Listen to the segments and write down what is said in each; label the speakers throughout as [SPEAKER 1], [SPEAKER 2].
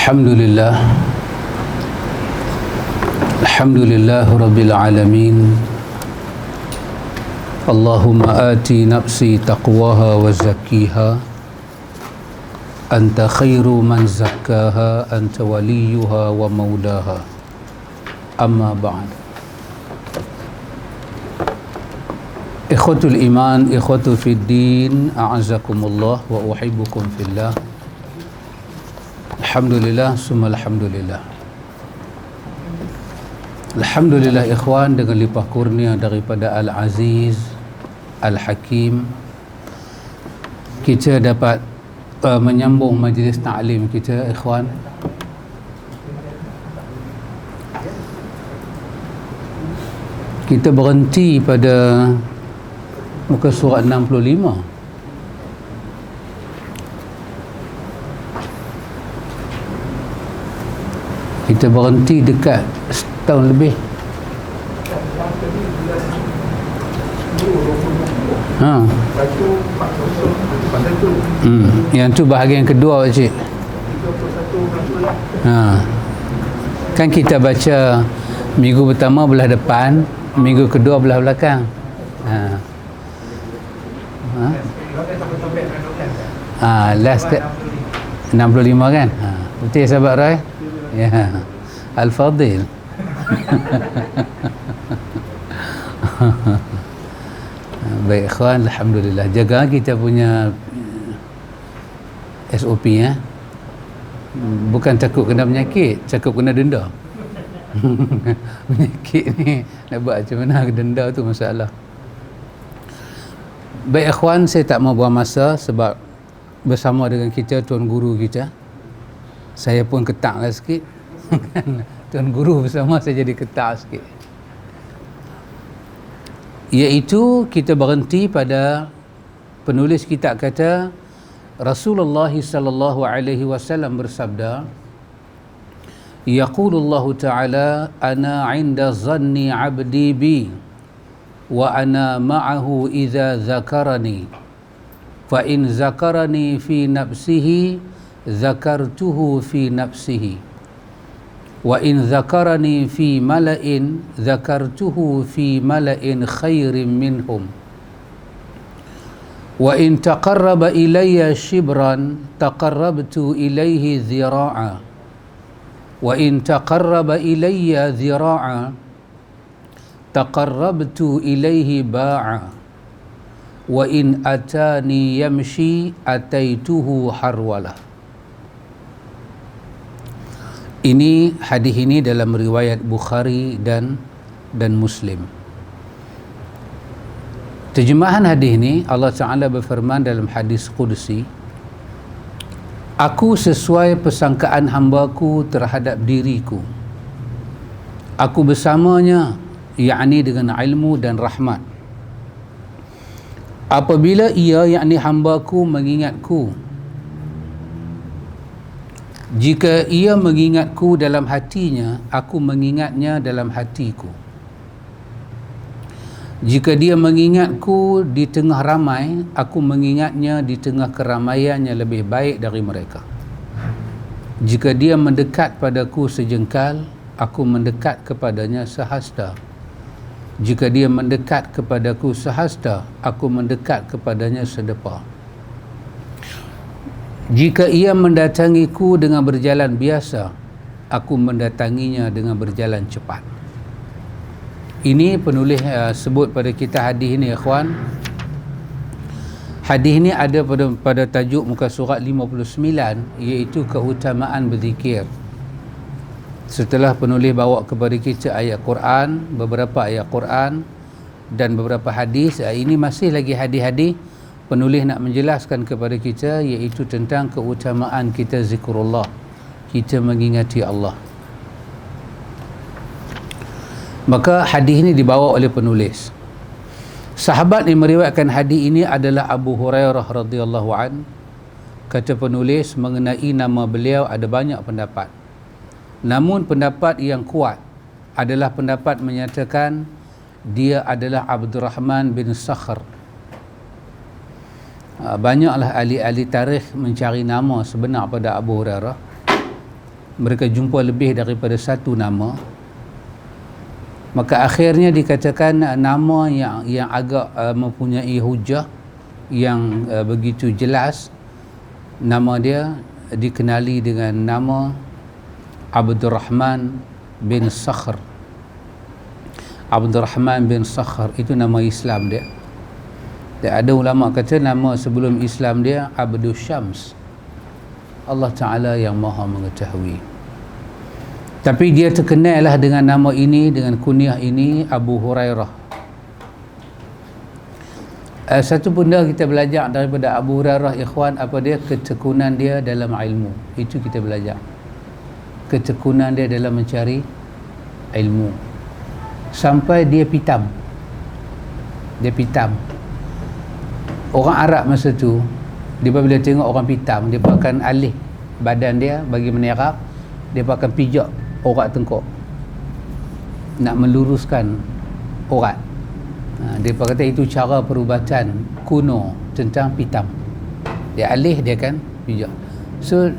[SPEAKER 1] Alhamdulillah Rabbil Alamin. Allahumma ati nafsi taqwaha wa zakkiha anta khairu man zakkaha anta waliyuha wa maulaha. Amma ba'd. Ikhwatul iman, ikhwatu fid din, a'azakumullah wa uhibbukum fillah. Alhamdulillah, summa alhamdulillah. Alhamdulillah ikhwan, dengan limpah kurnia daripada Al-Aziz Al-Hakim, kita dapat menyambung majlis ta'lim kita ikhwan. Kita berhenti pada muka surat 65. Kita berhenti dekat setahun lebih. Yang tu bahagian kedua Cik. Kan kita baca minggu pertama belah depan, minggu kedua belah belakang. Last 65 kan? Betul sahabat Rai? Ya, Al-Fadil. Baik ikhwan, alhamdulillah. Jaga kita punya SOP ya. Bukan takut kena penyakit, takut kena denda. Penyakit ni nak buat macam mana, denda tu masalah. Baik ikhwan, saya tak mau buang masa sebab bersama dengan kita Tuan Guru kita. Saya pun ketaklah sikit. Tuan Guru bersama saya jadi ketak sikit. Iaitu kita berhenti pada penulis kitab kata Rasulullah sallallahu alaihi wasallam bersabda, yaqulullahu ta'ala ana 'inda zanni 'abdi bi wa ana ma'ahu idza zakarani fa in zakarani fi nafsihi zakartuhu fi nafsihi wa in zakarani fi mala'in zakartuhu fi mala'in khairin minhum wa in taqarraba ilayya shibran taqarrabtu ilayhi dhira'a wa in taqarraba ilayya dhira'a taqarrabtu ilayhi ba'a wa in atani yamshi ataituhu harwalah. Ini hadis ini dalam riwayat Bukhari dan Muslim. Terjemahan hadis ini, Allah Ta'ala berfirman dalam hadis Qudsi, aku sesuai persangkaan hambaku terhadap diriku, aku bersamanya, yakni dengan ilmu dan rahmat. Apabila ia, yakni hambaku, mengingatku, jika ia mengingatku dalam hatinya, aku mengingatnya dalam hatiku. Jika dia mengingatku di tengah ramai, aku mengingatnya di tengah keramaiannya lebih baik dari mereka. Jika dia mendekat padaku sejengkal, aku mendekat kepadanya sehasta. Jika dia mendekat kepadaku sehasta, aku mendekat kepadanya sedepa. Jika ia mendatangiku dengan berjalan biasa, aku mendatanginya dengan berjalan cepat. Ini penulis sebut pada kita hadis ini ikhwan. Hadis ini ada pada tajuk muka surat 59, iaitu keutamaan berzikir. Setelah penulis bawa kepada kita ayat Quran, beberapa ayat Quran dan beberapa hadis, ini masih lagi hadis-hadis penulis nak menjelaskan kepada kita, iaitu tentang keutamaan kita zikrullah, kita mengingati Allah. Maka hadis ini dibawa oleh penulis. Sahabat yang meriwayatkan hadis ini adalah Abu Hurairah radhiyallahu an. Kata penulis, mengenai nama beliau ada banyak pendapat. Namun pendapat yang kuat adalah pendapat menyatakan dia adalah Abdurrahman bin Sakhr. Banyaklah ahli-ahli tarikh mencari nama sebenar pada Abu Hurairah. mereka jumpa lebih daripada satu nama, maka akhirnya dikatakan nama yang agak mempunyai hujah yang begitu jelas, nama dia dikenali dengan nama Abdurrahman bin Sakhr. Abdurrahman bin Sakhr itu nama Islam dia. Dan ada ulama kata nama sebelum Islam dia Abdul Syams. Allah Ta'ala yang maha mengetahui. Tapi dia terkenal lah dengan nama ini, dengan kunyah ini, Abu Hurairah. Satu benda kita belajar daripada Abu Hurairah, ikhwan, apa dia? Ketekunan dia dalam ilmu. Itu kita belajar. Ketekunan dia dalam mencari ilmu. Sampai dia pitam. Dia pitam. Orang Arab masa tu, dia bila tengok orang pitam, dia akan alih badan dia bagi menerap, dia akan pijak urat tengkok nak meluruskan urat. Dia kata itu cara perubatan kuno tentang pitam. Dia alih, dia akan pijak. So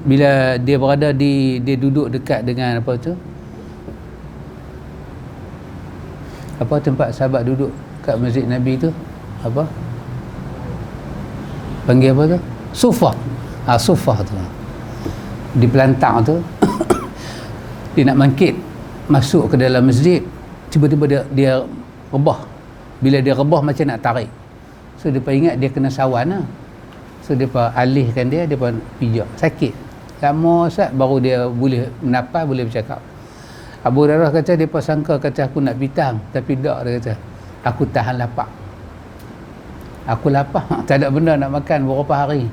[SPEAKER 1] bila dia berada dia duduk dekat dengan apa tu, apa tempat sahabat duduk kat Masjid Nabi tu, apa panggil apa tu? Sufah. Sufah tu. Di pelantang tu dia nak bangkit masuk ke dalam masjid, tiba-tiba dia rebah. Bila dia rebah macam nak tarik. So dia ingat dia kena sawan lah. So dia alihkan dia pijak. Sakit. Lama sat baru dia boleh menafas, boleh bercakap. Abu Hurairah kata dia sangka kata aku nak pitam, tapi tak, dia kata aku tahan lapar. Aku lapar, tak ada benda nak makan beberapa hari.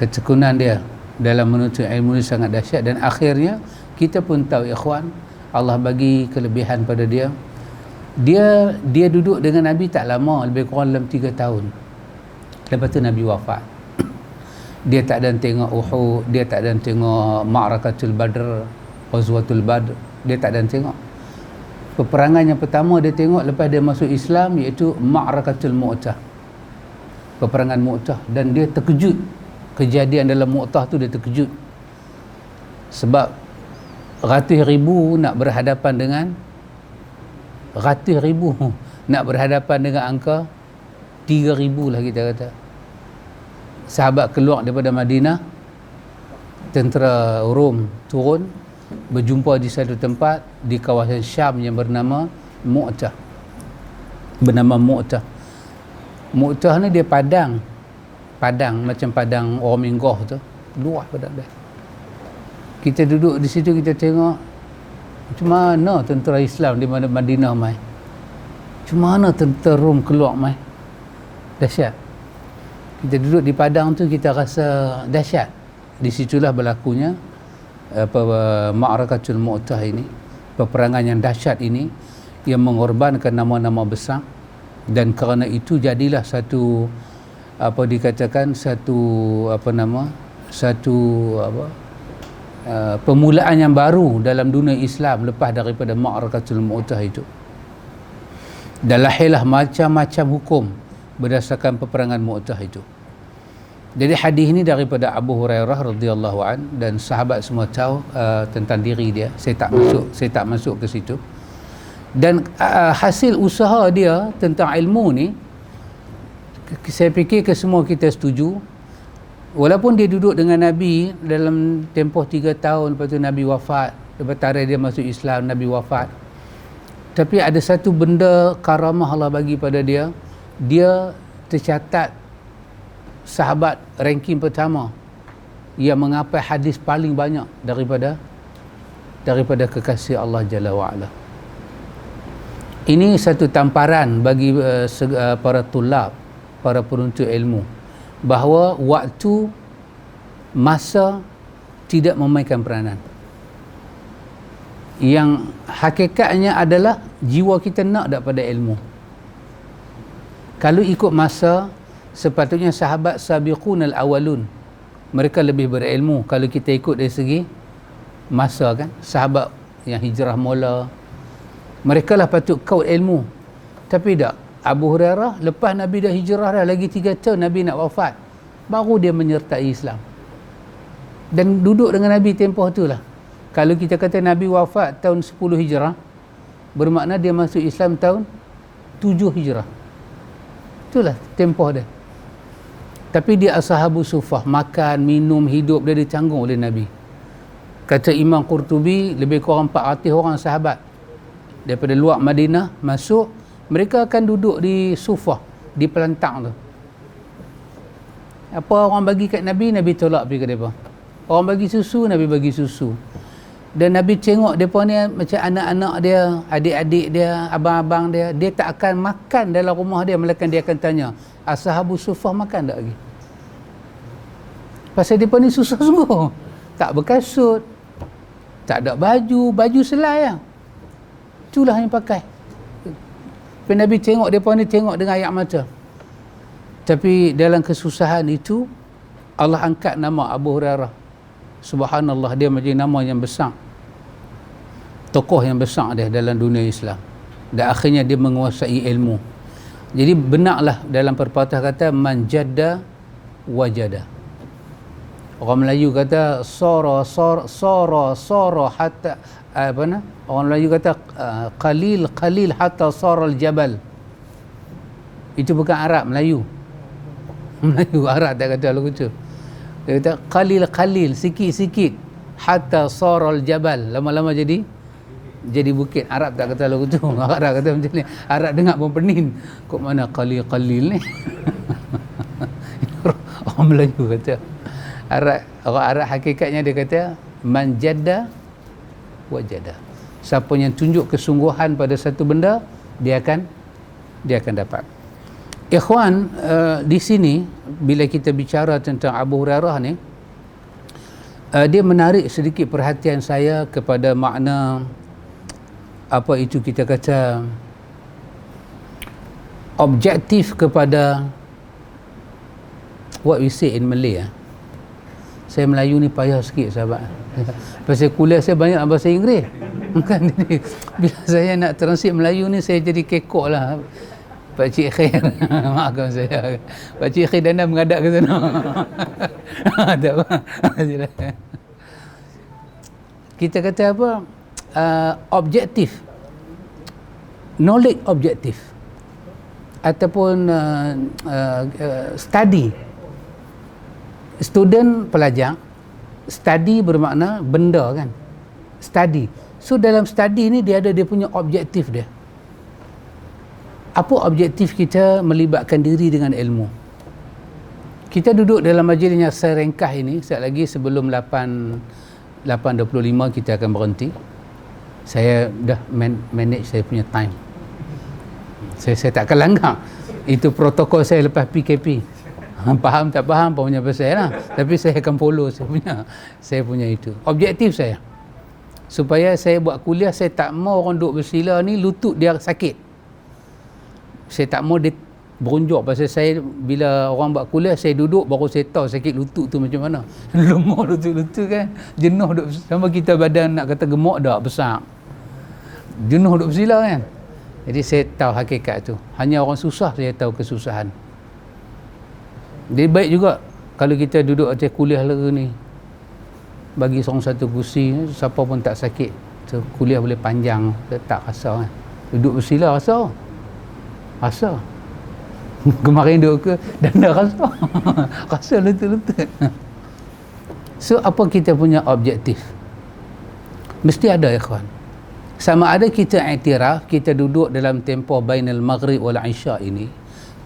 [SPEAKER 1] Ketekunan dia dalam menuntut ilmu ni sangat dahsyat, dan akhirnya kita pun tahu, ikhwan, Allah bagi kelebihan pada dia. Dia duduk dengan Nabi tak lama, lebih kurang dalam 3 tahun. Lepas tu Nabi wafat. Dia tak ada tengok Uhud, dia tak ada tengok Ma'rakatul Badr, Ghazwatul Badr, dia tak ada tengok. Peperangan yang pertama dia tengok lepas dia masuk Islam, iaitu Ma'rakatul Mu'tah, peperangan Mu'tah, dan dia terkejut. Kejadian dalam Mu'tah tu dia terkejut sebab ratus ribu nak berhadapan dengan angka 3,000 lah kita kata. Sahabat keluar daripada Madinah, tentera Rom turun, berjumpa di satu tempat di kawasan Syam yang bernama Mu'tah. Mu'tah ni dia padang macam padang orang Minggah tu, luas padang dia. Kita duduk di situ, kita tengok macam mana tentera Islam di mana Madinah mai, macam mana tentera Rom keluar mai. Dahsyat. Kita duduk di padang tu, kita rasa dahsyat. Di situlah berlakunya Ma'rakatul Mu'tah ini, peperangan yang dahsyat ini yang mengorbankan nama-nama besar, dan kerana itu jadilah satu permulaan yang baru dalam dunia Islam lepas daripada Ma'rakatul Mu'tah itu. Dan lahirlah macam-macam hukum berdasarkan peperangan Mu'tah itu. Jadi hadis ini daripada Abu Hurairah radhiyallahu an, dan sahabat semua tahu tentang diri dia. Saya tak masuk ke situ. Dan hasil usaha dia tentang ilmu ni, saya fikir semua kita setuju. Walaupun dia duduk dengan Nabi dalam tempoh 3 tahun, lepas tu Nabi wafat, lepas tarikh dia masuk Islam, Nabi wafat, tapi ada satu benda karamah Allah bagi pada dia. Dia tercatat sahabat ranking pertama yang mengapai hadis paling banyak daripada kekasih Allah Jalla wa'ala. Ini satu tamparan bagi para tulab, para penuntut ilmu, bahawa waktu, masa tidak memainkan peranan. Yang hakikatnya adalah jiwa kita nak daripada ilmu. Kalau ikut masa, sepatutnya sahabat sabiqun al-awwalun, mereka lebih berilmu. Kalau kita ikut dari segi masa kan, sahabat yang hijrah mula, mereka lah patut kaut ilmu. Tapi tak, Abu Hurairah lepas Nabi dah hijrah dah lagi 3 tahun Nabi nak wafat, baru dia menyertai Islam. dan duduk dengan Nabi tempoh itulah. Kalau kita kata Nabi wafat tahun 10 Hijrah, bermakna dia masuk Islam tahun 7 Hijrah. Itulah tempoh dia. Tapi dia ashabu sufah, makan, minum, hidup dia ditanggung oleh Nabi. Kata Imam Qurtubi, lebih kurang 400 orang sahabat daripada luar Madinah masuk, mereka akan duduk di sufah, di pelantang tu. Apa orang bagi kat Nabi, Nabi tolak pergi ke mereka. Orang bagi susu, Nabi bagi susu. Dan Nabi tengok mereka ni macam anak-anak dia, adik-adik dia, abang-abang dia. Dia tak akan makan dalam rumah dia, melainkan dia akan tanya, ashabu sufah makan tak lagi? Pasal mereka ni susah sungguh. Tak berkasut, tak ada baju, baju selai lah. Itulah yang pakai. Tapi Nabi tengok mereka ni, tengok dengan air mata. Tapi dalam kesusahan itu, Allah angkat nama Abu Hurairah. Subhanallah, dia menjadi nama yang besar, tokoh yang besar dia dalam dunia Islam, dan akhirnya dia menguasai ilmu. Jadi benarlah dalam pepatah kata man jadda wajada. Orang Melayu kata sara hatta apa nah? Orang Melayu kata qalil hatta sara al-jabal. Itu bukan Arab, Melayu. Melayu, Arab tak kata lagu tu. Dia kata qalil, sikit-sikit, hatta saral jabal, lama-lama jadi bukit. Arab tak kata lagu tu. Arab kata macam ni. Arab dengar pun pening. Kok mana qalil ni? Orang Melayu kata. Orang Arab hakikatnya dia kata man jadda wajada. Siapa yang tunjuk kesungguhan pada satu benda, dia akan dapat. Ikhwan, di sini bila kita bicara tentang Abu Hurairah ni, dia menarik sedikit perhatian saya kepada makna apa itu kita kata objektif kepada what we say in Malay. Saya Melayu ni payah sikit sahabat. Pasal kuliah saya banyak bahasa Inggeris. Kan, bila saya nak translate Melayu ni, saya jadi kekok lah. Pak Cik Khair, maafkan saya. Pak Cik Khair dan anda mengadap ke sana. Tak apa. Kita kata apa? Objektif. Knowledge objektif. Ataupun study. Student, pelajar. Study bermakna benda kan. Study. So dalam study ni dia punya objektif dia. Apa objektif kita melibatkan diri dengan ilmu? Kita duduk dalam majlis yang saya ringkas ini, sekejap lagi sebelum 8.25 kita akan berhenti. Saya dah manage saya punya time. Saya tak akan langgar. Itu protokol saya lepas PKP. Faham tak faham punya pasal lah. Tapi saya akan follow saya punya itu. Objektif saya. Supaya saya buat kuliah, saya tak mau orang duduk bersila ni lutut dia sakit. Saya tak mau dia berunjuk. Pasal saya bila orang buat kuliah, saya duduk baru saya tahu sakit lutut tu macam mana. Lemah lutut kan, jenuh duduk sama kita badan nak kata gemuk dah besar, jenuh duduk bersila kan. Jadi saya tahu hakikat tu. Hanya orang susah saya tahu kesusahan. Dia baik juga kalau kita duduk atas kuliah lega ni, bagi seorang satu kursi, siapa pun tak sakit, so, kuliah boleh panjang, tak rasa kan. Duduk bersila rasa kemarin duduk ke dan dah rasa rasa lutut. So apa kita punya objektif? Mesti ada ikhwan. Sama ada kita iktiraf kita duduk dalam tempoh bainal maghrib wal isya ini,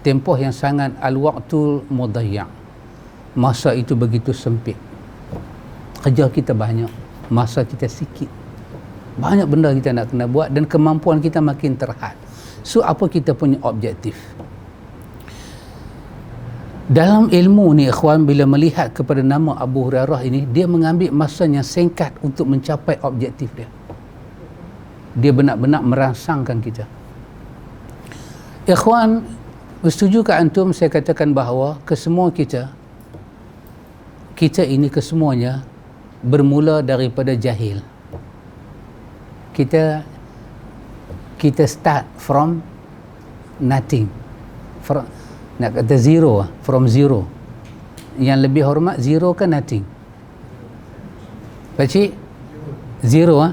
[SPEAKER 1] tempoh yang sangat al-waqtul mudayya', masa itu begitu sempit, kerja kita banyak, masa kita sikit, banyak benda kita nak kena buat dan kemampuan kita makin terhad. So apa kita punya objektif? Dalam ilmu ni ikhwan, bila melihat kepada nama Abu Hurairah ini, dia mengambil masa yang singkat untuk mencapai objektif dia. Dia benar-benar merangsangkan kita. Ikhwan, setuju ke antum saya katakan bahawa kesemua kita ini kesemuanya bermula daripada jahil. Kita start from nothing, nak kata zero, from zero. Yang lebih hormat zero ke nothing? Pakcik? Zero.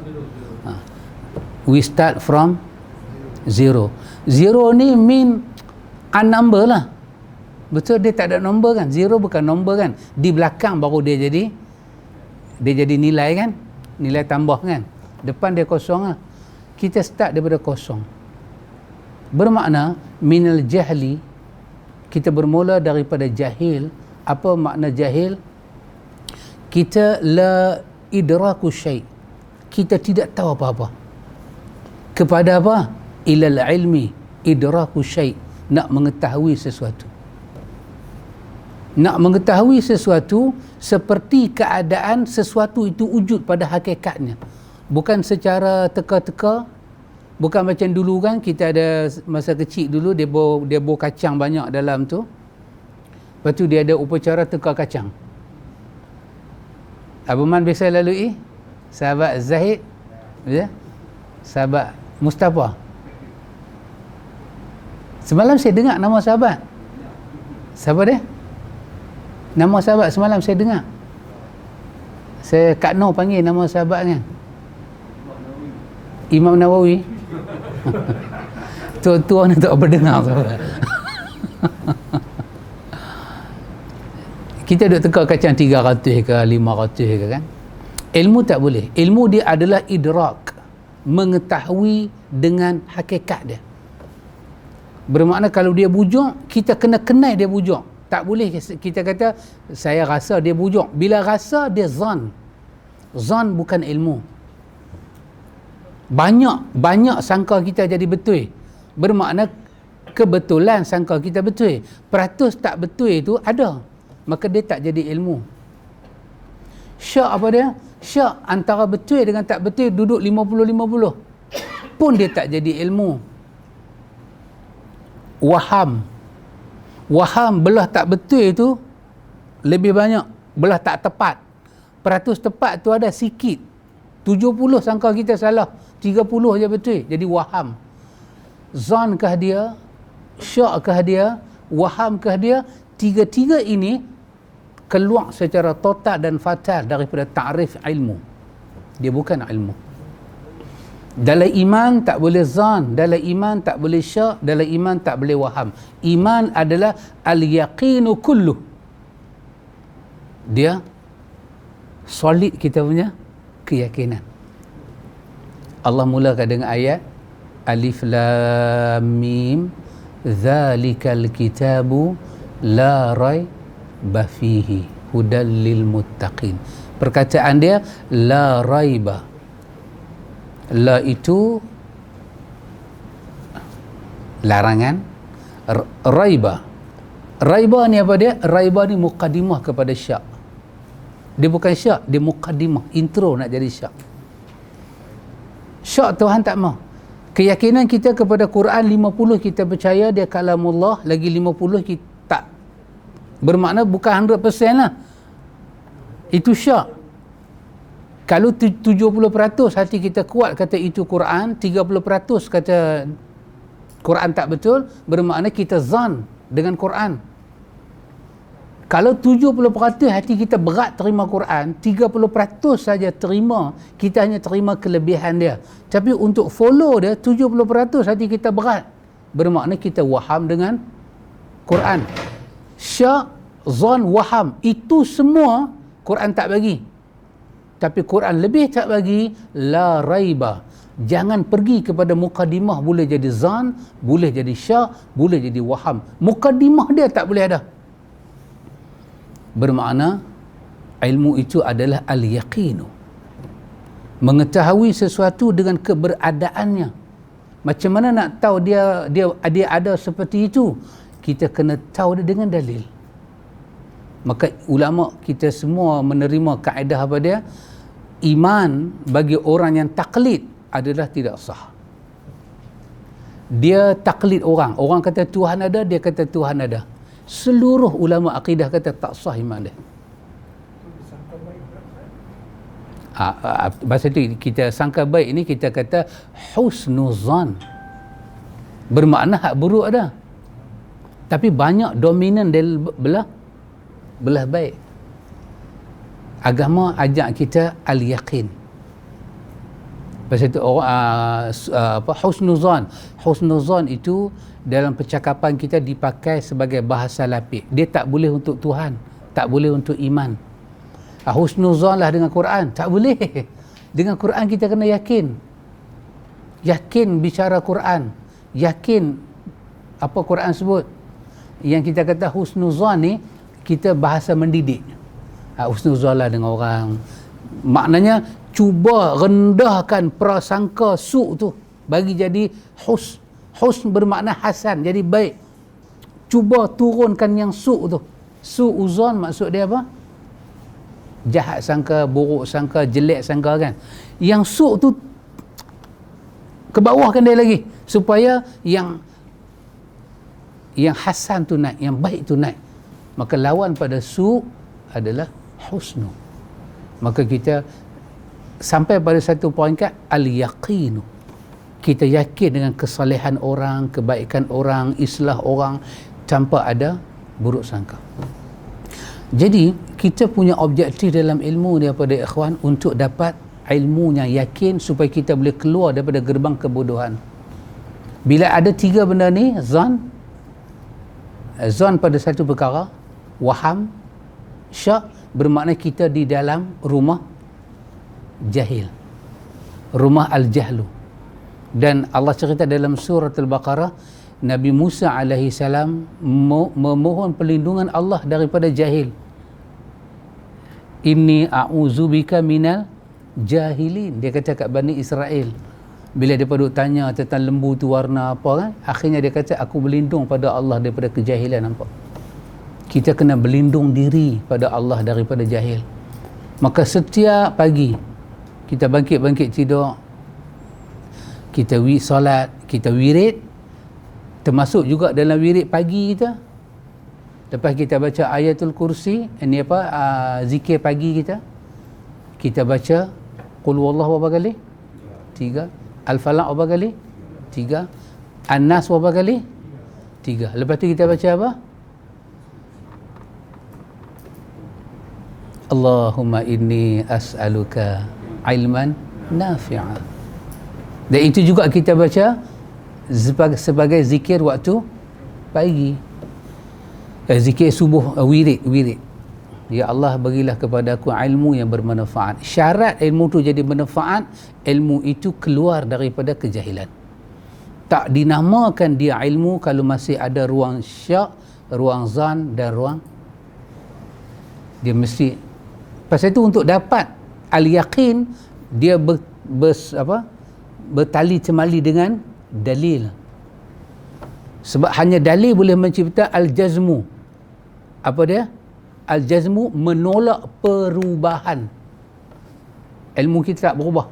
[SPEAKER 1] We start from zero. Zero ni mean unnumber lah. Betul, dia tak ada nombor kan? Zero bukan nombor kan? Di belakang baru dia jadi nilai kan? Nilai tambah kan? Depan dia kosong lah. Kita start daripada kosong. Bermakna minal jahli, kita bermula daripada jahil. Apa makna jahil? Kita la idraku syai', kita tidak tahu apa-apa. Kepada apa? Ilal ilmi idraku syai', nak mengetahui sesuatu. Nak mengetahui sesuatu seperti keadaan sesuatu itu wujud pada hakikatnya, bukan secara teka-teka. Bukan macam dulu kan, kita ada masa kecil dulu dia bor kacang banyak dalam tu, lepas tu dia ada upacara teka kacang. Abang Man biasa lalui, sahabat Zahid, ya? Sahabat Mustafa. Semalam saya dengar nama sahabat. Siapa dia? Nama sahabat semalam saya dengar. Kak Noh panggil nama sahabatnya. Imam Nawawi. Tua-tua ni tak berdengar sahabat. Kita duk teka kacang 300 ke 500 ke kan. Ilmu tak boleh. Ilmu dia adalah idrak, mengetahui dengan hakikat dia. Bermakna kalau dia bujuk, kita kena kenal dia bujuk. Tak boleh kita kata saya rasa dia bujuk. Bila rasa dia zan. Zan bukan ilmu. Banyak sangka kita jadi betul. Bermakna kebetulan sangka kita betul. Peratus tak betul itu ada. Maka dia tak jadi ilmu. Syak apa dia? Syak antara betul dengan tak betul duduk 50-50. Pun dia tak jadi ilmu. Waham belah tak betul itu lebih banyak. Belah tak tepat. Peratus tepat tu ada sikit. 70 sangka kita salah. 30 je betul. Jadi waham. Zankah dia? Syakkah dia? Wahamkah dia? Tiga-tiga ini keluar secara total dan fatal daripada ta'rif ilmu. Dia bukan ilmu. Dalam iman tak boleh zan, dalam iman tak boleh syak, dalam iman tak boleh waham. Iman adalah al-yaqinu kulluh. Dia solid kita punya keyakinan. Allah mulakan dengan ayat Alif Lam Mim Zalikal kitabu la raiba fihi hudal lil muttaqin. Perkataan dia la raiba. La itu larangan. Raiba ni apa dia? Raiba ni muqaddimah kepada syak. Dia bukan syak, dia muqaddimah, intro nak jadi syak. Syak Tuhan tak mau. Keyakinan kita kepada Quran 50 kita percaya dia kalamullah, lagi 50 kita tak. Bermakna bukan 100% lah. Itu syak. Kalau 70% hati kita kuat kata itu Quran, 30% kata Quran tak betul, bermakna kita zan dengan Quran. Kalau 70% hati kita berat terima Quran, 30% saja terima, kita hanya terima kelebihan dia. Tapi untuk follow dia, 70% hati kita berat. Bermakna kita waham dengan Quran. Syak, zan, waham. Itu semua Quran tak bagi. Tapi Quran lebih tak bagi, la raiba. Jangan pergi kepada muqaddimah, boleh jadi zan, boleh jadi syak, boleh jadi waham. Muqaddimah dia tak boleh ada. Bermakna ilmu itu adalah al-yaqinu, mengetahui sesuatu dengan keberadaannya. Macam mana nak tahu dia ada seperti itu? Kita kena tahu dia dengan dalil. Maka ulama kita semua menerima kaedah apa dia? Iman bagi orang yang taklid adalah tidak sah. Dia taklid orang. Orang kata Tuhan ada, dia kata Tuhan ada. Seluruh ulama akidah kata tak sah iman dia. Bahasa itu kita sangka baik ini kita kata husnuzan. Bermakna hak buruk ada. Tapi banyak dominan dari belah baik. Agama ajak kita al-yaqin. Pasal itu husnuzan. Husnuzan itu dalam percakapan kita dipakai sebagai bahasa lapik. Dia tak boleh untuk Tuhan, tak boleh untuk iman. Husnuzan lah dengan Quran, tak boleh. Dengan Quran kita kena yakin. Yakin bicara Quran. Yakin apa Quran sebut. Yang kita kata husnuzan ni, kita bahasa mendidik. Husnuzan lah dengan orang. Maknanya cuba rendahkan prasangka su' tu bagi jadi husn. Husn bermakna hasan, jadi baik. Cuba turunkan yang su' tu. Su'uzan maksud dia apa? Jahat sangka, buruk sangka, jelek sangka kan. Yang su' tu ke bawahkan dia lagi supaya yang hasan tu naik, yang baik tu naik. Maka lawan pada su' adalah husnu. Maka kita sampai pada satu peringkat al-yaqinu. Kita yakin dengan kesalehan orang, kebaikan orang, islah orang tanpa ada buruk sangka. Jadi kita punya objektif dalam ilmu daripada ikhwan untuk dapat ilmunya yakin supaya kita boleh keluar daripada gerbang kebodohan. Bila ada tiga benda ni, zan pada satu perkara, waham, syak, bermakna kita di dalam rumah jahil, rumah al-jahlu. Dan Allah cerita dalam surah Al-Baqarah, Nabi Musa alaihi salam memohon perlindungan Allah daripada jahil. Inni a'udzubika minal jahilin. Dia kata kat Bani Israel, bila dia duk tanya tentang lembu tu warna apa kan, akhirnya dia kata aku berlindung pada Allah daripada kejahilan. Nampak? Kita kena berlindung diri pada Allah daripada jahil. Maka setiap pagi kita bangkit tidur, kita solat, kita wirid, termasuk juga dalam wirid pagi kita. Lepas kita baca ayatul kursi, ini apa, zikir pagi kita. Kita baca qul huwallahu berapa kali? 3. Al-Falaq berapa kali? 3. An-Nas berapa kali? 3. Lepas tu kita baca apa? Allahumma inni as'aluka ilman nafi'a. Dan itu juga kita baca sebagai zikir waktu pagi. Zikir subuh, wirid. Ya Allah, berilah kepada aku ilmu yang bermanfaat. Syarat ilmu tu jadi bermanfaat, ilmu itu keluar daripada kejahilan. Tak dinamakan dia ilmu kalau masih ada ruang syak, ruang zan dan ruang, dia mesti. Pasal itu untuk dapat al-yaqin, dia bertali temali dengan dalil. Sebab hanya dalil boleh mencipta al-jazmu. Apa dia? Al-jazmu menolak perubahan. Ilmu kita tak berubah.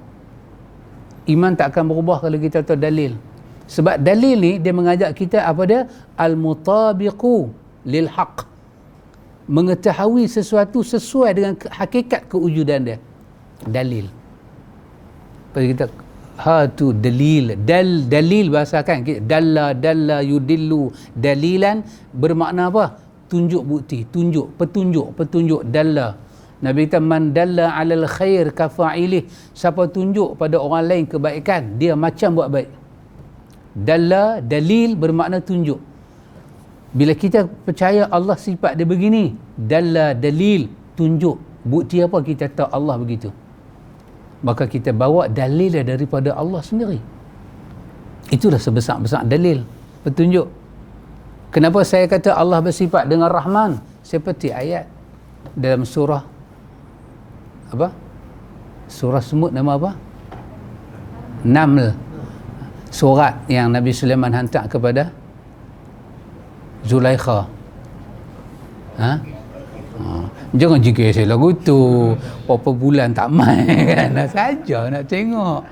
[SPEAKER 1] Iman tak akan berubah kalau kita tahu dalil. Sebab dalil ni dia mengajak kita apa dia? Al-mutabiqu lil haq. Mengetahui sesuatu sesuai dengan hakikat kewujudan dia. Dalil. Pada kita tu dalil. Dalil bahasa kan, dalla yudillu dalilan bermakna apa? Tunjuk bukti, petunjuk dalla. Nabi kata man dalla alal khair kafa'ilih. Siapa tunjuk pada orang lain kebaikan, dia macam buat baik. Dalla, dalil bermakna tunjuk. Bila kita percaya Allah sifat dia begini, dalla, dalil, tunjuk. Bukti apa kita tahu Allah begitu. Maka kita bawa dalil daripada Allah sendiri. Itulah sebesar-besar dalil, petunjuk. Kenapa saya kata Allah bersifat dengan Rahman? Seperti ayat dalam surah apa? Surah semut nama apa? Naml. Surat yang Nabi Sulaiman hantar kepada Zulaikha. Jangan jika saya lagu tu berapa bulan tak main kan, nak saja nak tengok.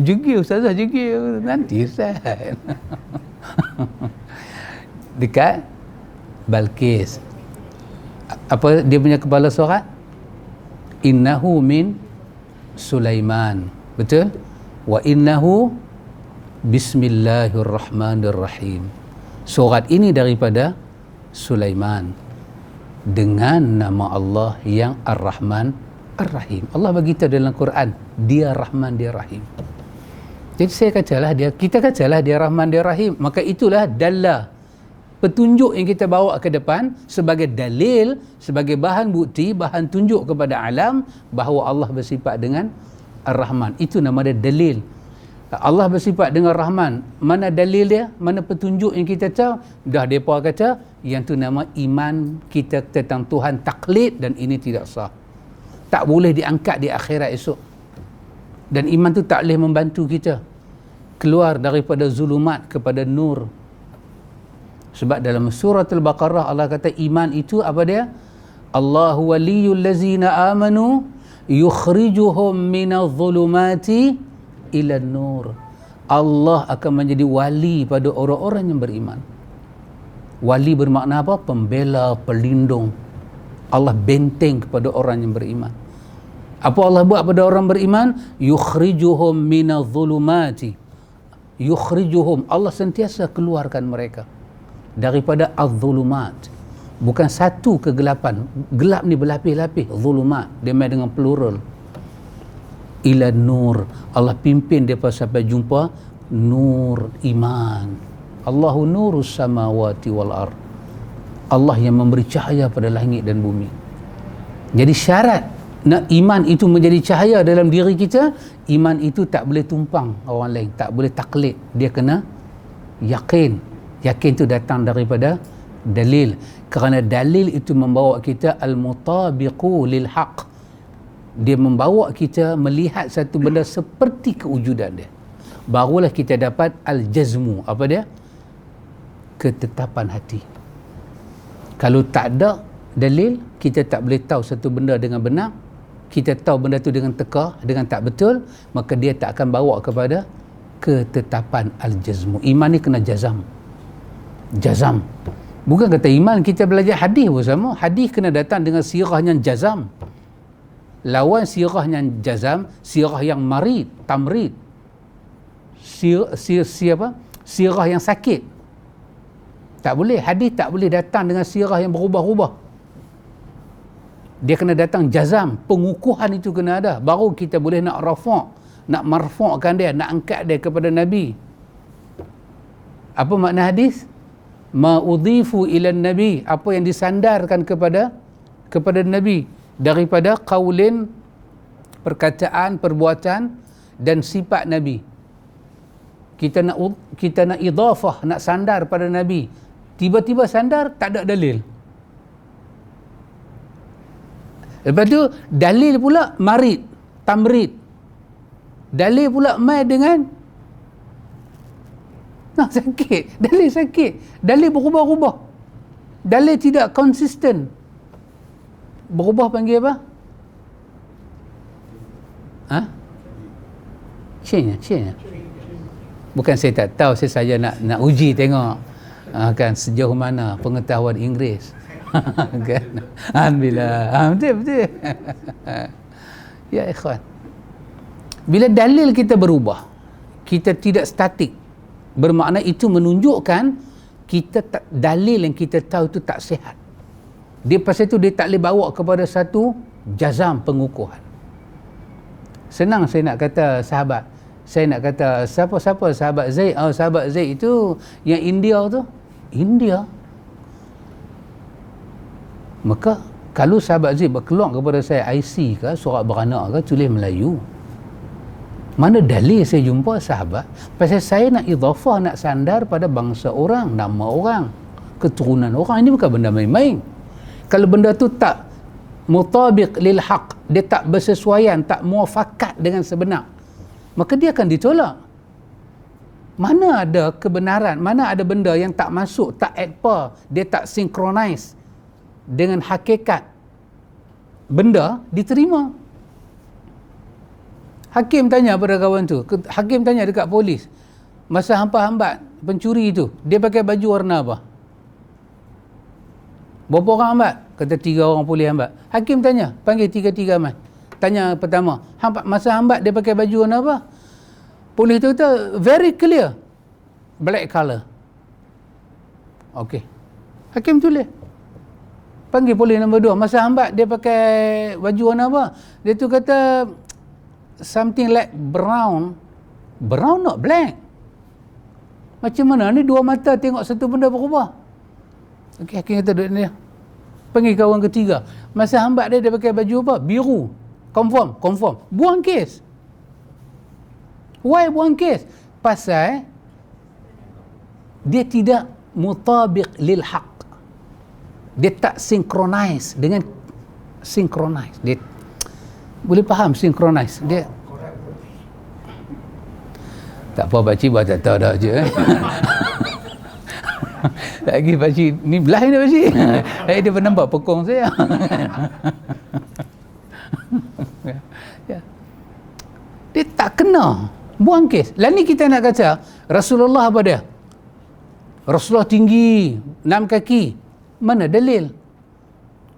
[SPEAKER 1] Jegil ustazah, jegil nanti Ustaz. Dekat Balqis. Apa dia punya kepala surat? Innahu min Sulaiman. Betul? Wa innahu bismillahirrahmanirrahim. Surat ini daripada Sulaiman. dengan nama Allah yang Ar-Rahman Ar-Rahim. Allah bagi tahu dalam Quran, dia Rahman, dia Rahim. Jadi saya katalah kita katalah dia Rahman, dia Rahim. Maka itulah dalla, petunjuk yang kita bawa ke depan sebagai dalil, sebagai bahan bukti, bahan tunjuk kepada alam bahawa Allah bersifat dengan Ar-Rahman. Itu nama dia dalil. Allah bersifat dengan Rahman. Mana dalil dia? Mana petunjuk yang kita tahu? Dah mereka kata yang tu nama iman kita tentang Tuhan taklid, dan ini tidak sah. Tak boleh diangkat di akhirat esok. Dan iman tu tak boleh membantu kita keluar daripada zulumat kepada nur. Sebab dalam surah Al-Baqarah Allah kata iman itu apa dia? Allahu waliyul lazina amanu yukhrijuhum minadh dhulumati ila nur. Allah akan menjadi wali pada orang-orang yang beriman. Wali bermakna apa? Pembela, pelindung. Allah benteng kepada orang yang beriman. Apa Allah buat pada orang beriman? Yukhrijuhum minadh dhulumati. Yukhrijuhum, Allah sentiasa keluarkan mereka daripada az-zulumat. Bukan satu kegelapan. Gelap ni berlapis-lapis. Zulumat, dia main dengan plural. Ila nur, Allah pimpin dia sampai jumpa nur iman. Allahu nurus samawati wal ard. Allah yang memberi cahaya pada langit dan bumi. Jadi syarat nak iman itu menjadi cahaya dalam diri kita, iman itu tak boleh tumpang orang lain, tak boleh taklid. Dia kena yakin. Yakin itu datang daripada dalil. Kerana dalil itu membawa kita al-mutabiqu lil haq. Dia membawa kita melihat satu benda seperti kewujudan dia. Barulah kita dapat al-jazmu. Apa dia? Ketetapan hati. Kalau tak ada dalil, kita tak boleh tahu satu benda dengan benar. Kita tahu benda tu dengan teka, dengan tak betul, maka dia tak akan bawa kepada ketetapan al-jazmu. Iman ni kena jazam. Jazam. Bukan kata iman, kita belajar hadis pun sama. Hadis kena datang dengan sirah yang jazam. Lawan sirah yang jazam, sirah yang marid, tamrid. Sirah yang sakit. Tak boleh. Hadis tak boleh datang dengan sirah yang berubah-ubah. Dia kena datang jazam. Pengukuhan itu kena ada. Baru kita boleh nak rafa', nak marfa'kan dia, nak angkat dia kepada Nabi. Apa makna hadis? Ma udhifu ila Nabi. Apa yang disandarkan kepada Nabi. Daripada qaulin, perkataan, perbuatan dan sifat Nabi. Kita nak idhafah, nak sandar pada Nabi. Tiba-tiba sandar, tak ada dalil. Lepas tu dalil pula marid, tamrid. Dalil pula mai dengan sakit. Dalil sakit. Dalil berubah-ubah. Dalil tidak konsisten. Berubah panggil apa? Change. Bukan saya tak tahu, saya saja nak uji tengok kan sejauh mana pengetahuan Inggeris. Kan? Alhamdulillah. Betul. Ya ikhwan. Bila dalil kita berubah, kita tidak statik. Bermakna itu menunjukkan dalil yang kita tahu itu tak sihat. Dia pasal itu dia tak boleh bawa kepada satu jazam pengukuhan. Senang saya nak kata sahabat. Saya nak kata siapa sahabat Zaid. Sahabat Zaid itu yang India tu. India. Maka kalau sahabat Zaid berkeluar kepada saya IC ke, surat beranak ke, tulis Melayu. Mana dalil saya jumpa sahabat? Pasal saya nak idhafah, nak sandar pada bangsa orang, nama orang, keturunan orang. Ini bukan benda main-main. Kalau benda tu tak mutabiq lil haq, dia tak bersesuaian, tak muafakat dengan sebenar, maka dia akan ditolak. Mana ada kebenaran, mana ada benda yang tak masuk, tak adpa, dia tak synchronize dengan hakikat benda, diterima. Hakim tanya pada kawan tu, hakim tanya dekat polis, masa hambat pencuri itu, dia pakai baju warna apa? Berapa orang hambat? Kata 3 orang polis hambat. Hakim tanya, panggil 3-3 man. Tanya pertama, masa hambat dia pakai baju warna apa? Polis tu kata, very clear, black color. Okey. Hakim tulis. Panggil polis nombor 2. Masa hambat dia pakai baju warna apa? Dia tu kata something like brown. Brown not black. Macam mana ni dua mata tengok satu benda berubah? Okey, hakim kata duduk dia. Panggil kawan ketiga. Masa hambat dia pakai baju apa? Biru. Confirm. Buang kes. Why buang kes? Pasal dia tidak mutabiq lil haq. Dia tak synchronize dengan synchronize. Dia boleh faham synchronize. Dia tak apa pakcik buat tak tahu dah je. Lagi pakcik ni belah ni pakcik. Dia pernah nampak pekong saya. Dia tak kena buang kes. Lah ni kita nak kata Rasulullah apa dia? Rasulullah tinggi 6 kaki. Mana dalil?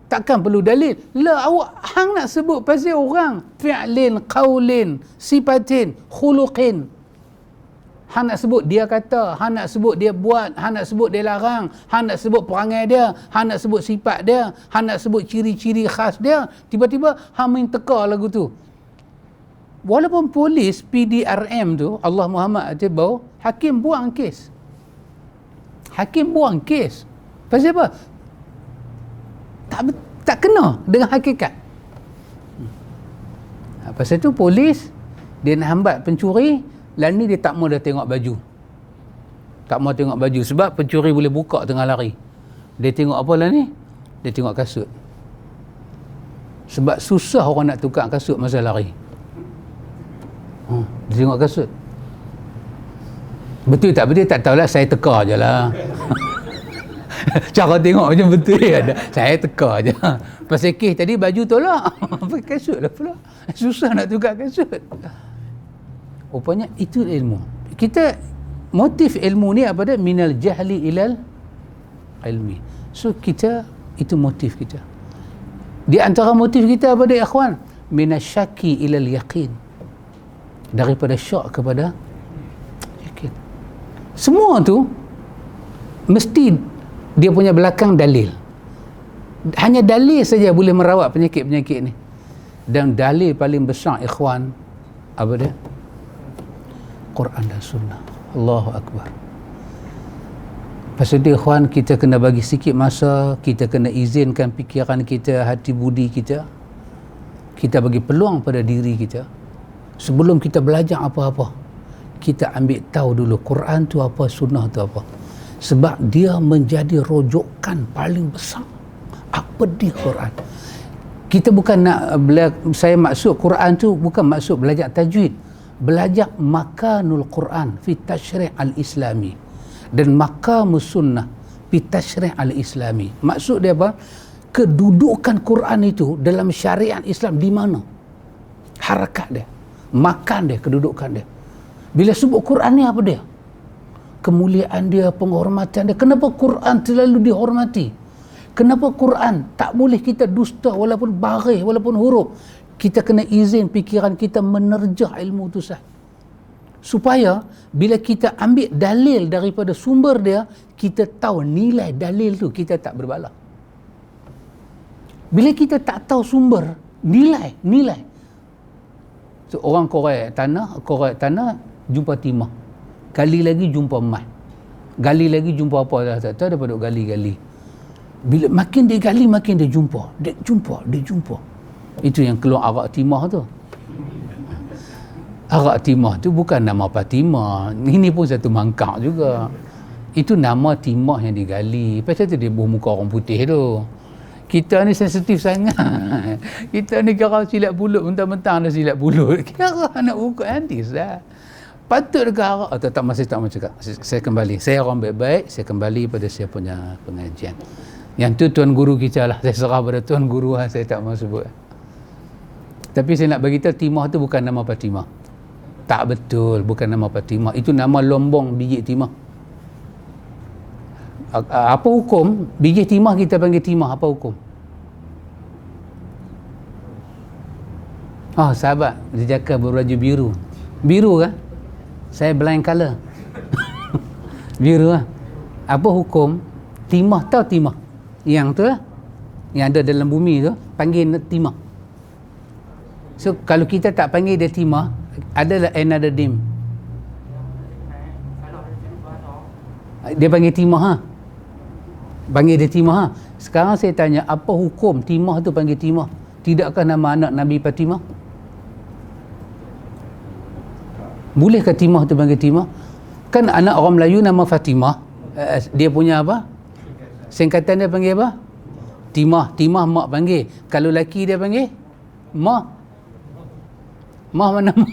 [SPEAKER 1] Takkan perlu dalil. Lah awak hang nak sebut pasal orang fi'lin, qaulin, sifatin, khuluqin. Hang nak sebut dia kata, hang nak sebut dia buat, hang nak sebut dia larang, hang nak sebut perangai dia, hang nak sebut sifat dia, hang nak sebut ciri-ciri khas dia. Tiba-tiba hang main teka lagu tu. Walaupun polis PDRM tu, Allah Muhammad Atibau, hakim buang kes. Hakim buang kes. Pasal apa? Tak kena dengan hakikat. Pasal tu polis dia nak hambat pencuri, lah ni dia tak mau dah tengok baju. Tak mau tengok baju sebab pencuri boleh buka tengah lari. Dia tengok apa lah ni? Dia tengok kasut. Sebab susah orang nak tukar kasut masa lari. Dia tengok kasut. Betul tak betul tak tahulah, saya teka je lah. Cara tengok macam betul ada. Saya teka je. Pasal kes tadi baju tolak. Pakai kasut lah pula. Susah nak tukar kasut. Rupanya itu ilmu. Kita motif ilmu ni apa dia? Minal jahli ilal ilmi. So kita itu motif kita. Di antara motif kita apa dia ikhwan? Minasyaki ilal yaqin. Daripada syak kepada yakin. Semua tu mesti dia punya belakang dalil. Hanya dalil saja boleh merawat penyakit-penyakit ni. Dan dalil paling besar ikhwan apa dia? Quran dan Sunnah. Allahu Akbar. Pasal dia ikhwan, kita kena bagi sikit masa, kita kena izinkan fikiran kita, hati budi kita. Kita bagi peluang pada diri kita. Sebelum kita belajar apa-apa, kita ambil tahu dulu Quran tu apa, Sunnah tu apa. Sebab dia menjadi rujukan paling besar. Apa dia Quran? Kita bukan nak saya maksud Quran tu bukan maksud belajar tajwid. Belajar makanul Quran fi tashri' al-islami dan maqamus sunnah fi tashri' al-islami. Maksud dia apa? Kedudukan Quran itu dalam syariat Islam di mana? Harakat dia, makan dia, kedudukan dia. Bila sebut Quran ni apa dia? Kemuliaan dia, penghormatan dia. Kenapa Quran selalu dihormati? Kenapa Quran tak boleh kita dusta walaupun baris, walaupun huruf? Kita kena izin fikiran kita menerjah ilmu tu sah. Supaya bila kita ambil dalil daripada sumber dia, kita tahu nilai dalil tu, kita tak berbala. Bila kita tak tahu sumber, nilai. So, orang korek tanah, jumpa timah. Gali lagi jumpa emas. Gali lagi jumpa apa dah tak tahu, dia duduk gali-gali. Bila makin dia gali, makin dia jumpa. Dia jumpa. Itu yang keluar arak timah tu. Arak timah tu bukan nama Fatimah. Ini pun satu mangkak juga. Itu nama timah yang digali. Pasal tu dia bermuka orang putih tu. Kita ni sensitif sangat. Kita ni kalau silap pulut, mentang-mentang dah silap pulut. Kira nak buka hadis dah. Patut ke arak? Tak masih tak mau cakap. Saya kembali. Saya orang baik-baik. Saya kembali pada saya punya pengajian. Yang tu tuan guru kita lah. Saya serah pada tuan guru lah. Saya tak mau sebut. Tapi saya nak beritahu timah tu bukan nama Fatimah. Tak betul. Bukan nama Fatimah. Itu nama lombong biji timah. Apa hukum? Biji timah kita panggil timah. Apa hukum? Oh, sahabat. Dia cakap berbaju biru. Biru kan? Saya blind colour. Biru lah. Apa hukum? Timah, tahu timah? Yang tu lah. yang ada dalam bumi tu panggil timah. So kalau kita tak panggil dia timah, adalah another name. Dia panggil timah ha. Panggil dia timah ha. Sekarang saya tanya, apa hukum timah tu panggil timah? Tidakkah nama anak Nabi Fatimah? Bolehkah timah tu panggil timah? Kan anak orang Melayu nama Fatimah, dia punya apa? Singkatan dia panggil apa? Timah. Timah mak panggil. Kalau laki dia panggil mah. Mah mana mah?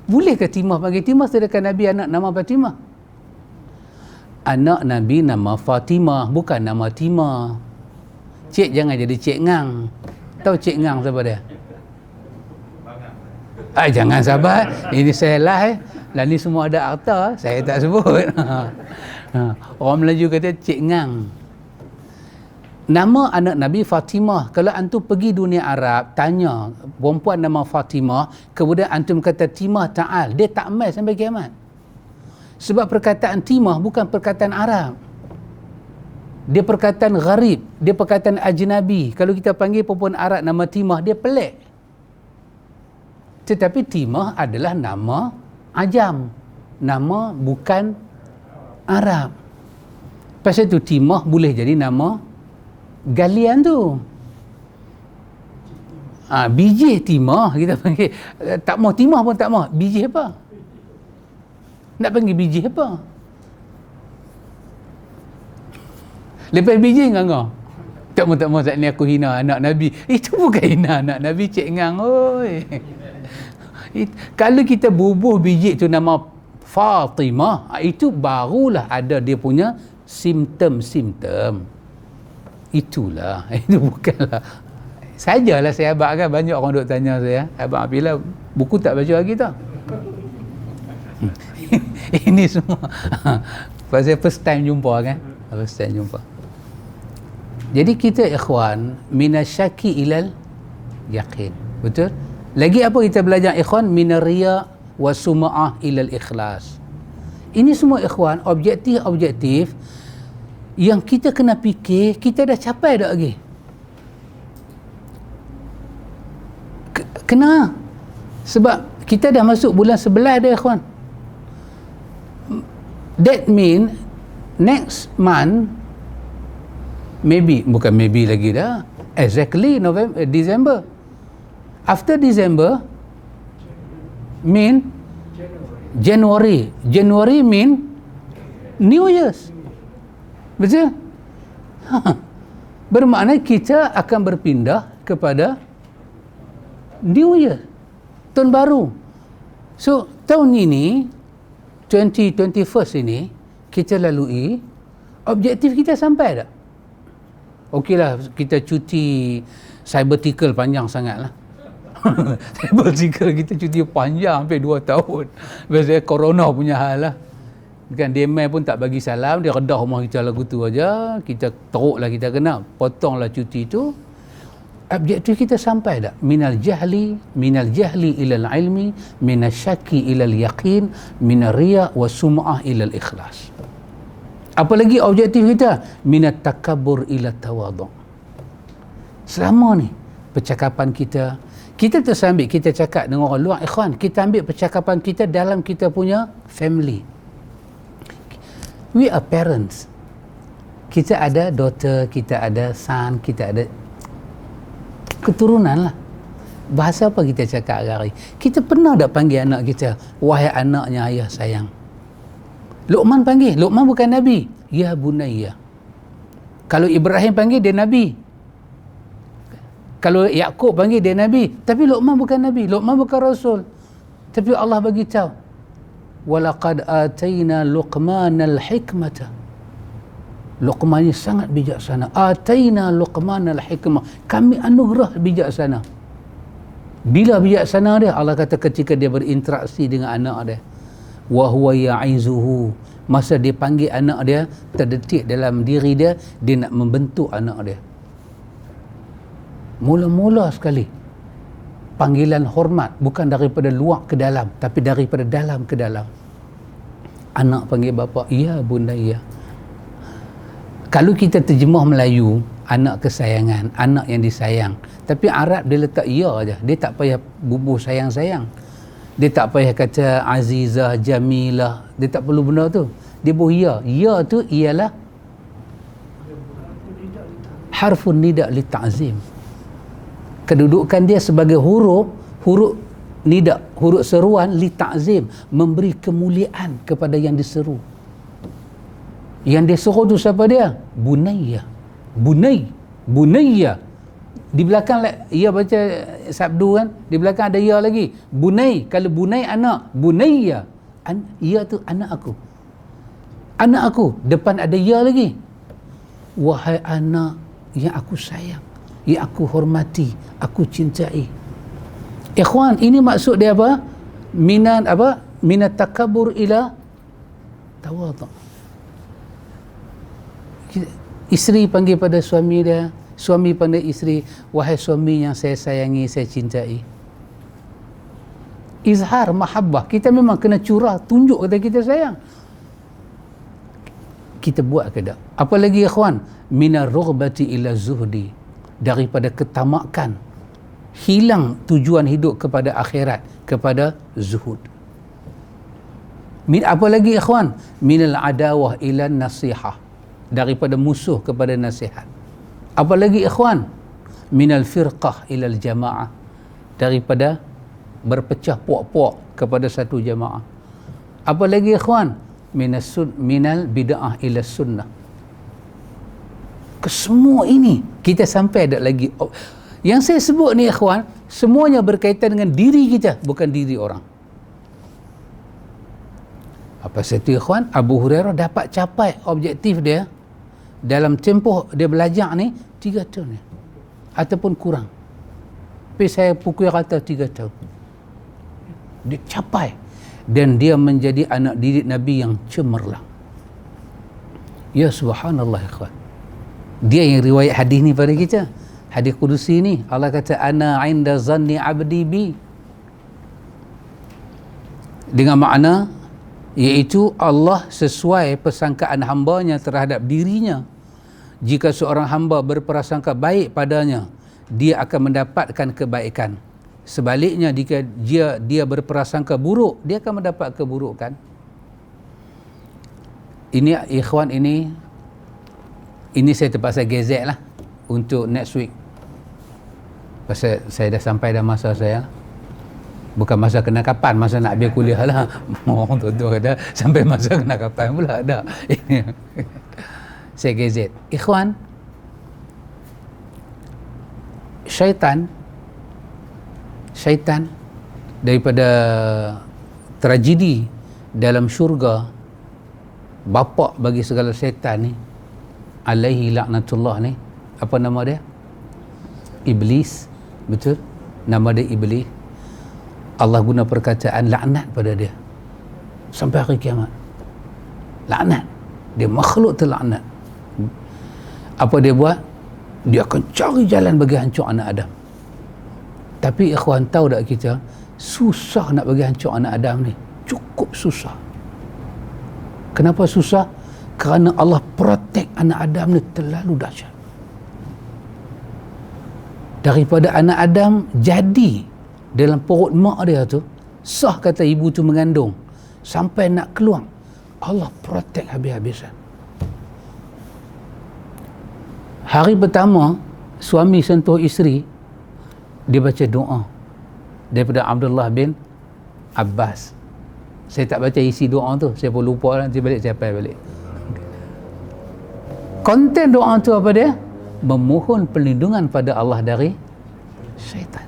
[SPEAKER 1] Bolehkah timah panggil timah sedangkan Nabi anak nama Fatimah? Anak Nabi nama Fatimah, bukan nama Timah. Cik jangan jadi Cik Ngang. Tahu Cik Ngang siapa dia? Jangan sabar. Ini saya live. Dan ni semua ada akta. Saya tak sebut. Orang Melayu kata Cik Ngang. Nama anak Nabi Fatimah. Kalau antum pergi dunia Arab, tanya perempuan nama Fatimah, kemudian antum kata Timah Ta'al, dia tak mai sampai kiamat. Sebab perkataan Timah bukan perkataan Arab. Dia perkataan gharib, dia perkataan ajnabi. Kalau kita panggil perempuan Arab nama Timah, dia pelik. Tetapi Timah adalah nama ajam, nama bukan Arab. Pasal tu Timah boleh jadi nama galian tu. Biji timah kita panggil. Tak mau timah pun tak mau. Biji apa? Nak panggil biji apa? Lepas biji ngangah. Tak mau saat ni aku hina anak Nabi. Itu bukan hina anak Nabi, Cik Ngang oi. Kalau kita bubuh biji tu nama Fatimah, itu barulah ada dia punya simptom-simptom. Itulah. Itu bukanlah. Sajalah saya abang kan, banyak orang duk tanya saya, abang Abila buku tak baca lagi tak? Ini semua pasal first time jumpa kan? First time jumpa. Jadi kita ikhwan, minasyaki ilal yaqin. Betul? Lagi apa kita belajar ikhwan? Minariya wa suma'ah ilal ikhlas. Ini semua ikhwan, objektif yang kita kena fikir, kita dah capai tak lagi? Kena. Sebab kita dah masuk bulan 11 dah ikhwan. That mean next month, bukan maybe lagi dah, exactly December. After December mean January mean New Year's. Betul? Bermakna kita akan berpindah kepada New Year, tahun baru. So tahun ini 2021 ini kita lalui, objektif kita sampai tak? Okeylah, kita cuti sabbatical panjang sangat lah. Sabbatical kita cuti panjang hampir 2 tahun. Biasanya corona punya hal lah. Kan dia mai pun tak bagi salam, dia redah rumah kita lagu tu aja, kita teruklah, kita kena potonglah cuti tu. Objektif kita sampai tak? Minal jahli ilal ilmi, minasyaki ilal yaqin, minar riya wa sum'ah ilal ikhlas. Apa lagi objektif kita? Minat takabbur ila tawadhu. Selama ni percakapan kita tersambil, kita cakap dengan orang luar, ikhwan, kita ambil percakapan kita dalam kita punya family. We are parents. Kita ada daughter, kita ada son, kita ada keturunan lah. Bahasa apa kita cakap hari? Kita pernah tak panggil anak kita, wahai anaknya ayah sayang? Luqman panggil. Luqman bukan Nabi. Ya bunayya. Kalau Ibrahim panggil, dia Nabi. Kalau Yaqub panggil, dia Nabi. Tapi Luqman bukan Nabi. Luqman bukan Rasul. Tapi Allah bagi tahu. Walaqad atayna Luqmanal hikmata. Luqman ni sangat bijaksana. Atayna Luqmanal hikmah. Kami anugerah bijaksana. Bila bijaksana dia? Allah kata ketika dia berinteraksi dengan anak dia. Wa huwa ya'izuhu. Masa dia panggil anak dia, terdetik dalam diri dia, dia nak membentuk anak dia. Mula-mula sekali panggilan hormat, bukan daripada luar ke dalam, tapi daripada dalam ke dalam. Anak panggil bapa, ya bunayya. Kalau kita terjemah Melayu, anak kesayangan, anak yang disayang. Tapi Arab dia letak ya aja. Dia tak payah bubuh sayang-sayang. Dia tak payah kata Azizah, Jamilah. Dia tak perlu benda tu. Dia bubuh ya. Ya tu ialah harfun nida' li ta'zim. Kedudukan dia sebagai huruf nida', huruf seruan li ta'zim, memberi kemuliaan kepada yang diseru. Yang disuruh tu siapa dia? Bunayya. Bunayya. Di belakang ia baca sabdu kan, di belakang ada ya lagi. Bunay, kalau bunay anak, bunayya. Ya tu anak aku. Anak aku, depan ada ya lagi. Wahai anak yang aku sayang, yang aku hormati, aku cintai. Ikhwan, ini maksud dia apa? Minat takabur ila tawadhu. Isteri panggil pada suami dia, suami panggil isteri, wahai suami yang saya sayangi, saya cintai. Izhar mahabbah. Kita memang kena curah, tunjuk kata kita sayang. Kita buat ke tak? Apa lagi ikhwan? Minar rughbati ila zuhdi. Daripada ketamakan, hilang tujuan hidup kepada akhirat, kepada zuhud. Apa lagi ikhwan? Minal adawah ila nasihah. Daripada musuh kepada nasihat. Apa lagi ikhwan? Minal firqah ilal jamaah. Daripada berpecah puak-puak kepada satu jamaah. Apa lagi ikhwan? Minal bid'ah ila sunnah. Kesemua ini kita sampai ada lagi. Yang saya sebut ni ikhwan, semuanya berkaitan dengan diri kita, bukan diri orang. Apa satu ikhwan? Abu Hurairah dapat capai objektif dia dalam tempoh dia belajar ni 3 tahun ni, ataupun kurang. Tapi saya pukul rata 3 tahun. Dia capai, dan dia menjadi anak didik Nabi yang cemerlang. Ya subhanallah ikhwan. Dia yang riwayat hadis ni pada kita. Hadis Qudusi ni, Allah kata ana inda zanni abdi bi. Dengan makna iaitu Allah sesuai persangkaan hambanya terhadap dirinya. Jika seorang hamba berprasangka baik padanya, dia akan mendapatkan kebaikan. Sebaliknya, jika dia berprasangka buruk, dia akan mendapat keburukan. Ini ikhwan, ini saya terpaksa gezek lah untuk next week. Pasal saya dah sampai dah masa saya. Bukan masa kena kapan, masa nak habis kuliah lah. Orang tu ada sampai masa kena kapan pula ada. Saya gezet. Ikhwan, syaitan daripada tragedi dalam syurga, bapa bagi segala syaitan ni, alaihi laknatullah ni, apa nama dia? Iblis. Betul? Nama dia Iblis. Allah guna perkataan laknat pada dia sampai hari kiamat. Laknat. Dia makhluk terlaknat. Apa dia buat? Dia akan cari jalan bagi hancur anak Adam. Tapi ikhwan, tahu tak kita, susah nak bagi hancur anak Adam ni. Cukup susah. Kenapa susah? Kerana Allah protect anak Adam ni terlalu dahsyat. Daripada anak Adam jadi dalam perut mak dia tu, sah kata ibu tu mengandung, sampai nak keluar, Allah protect habis-habisan. Hari pertama suami sentuh isteri, dia baca doa daripada Abdullah bin Abbas. Saya tak baca isi doa tu, saya pun lupa, nanti balik saya capai balik. Konten doa tu apa dia? Memohon perlindungan pada Allah dari syaitan.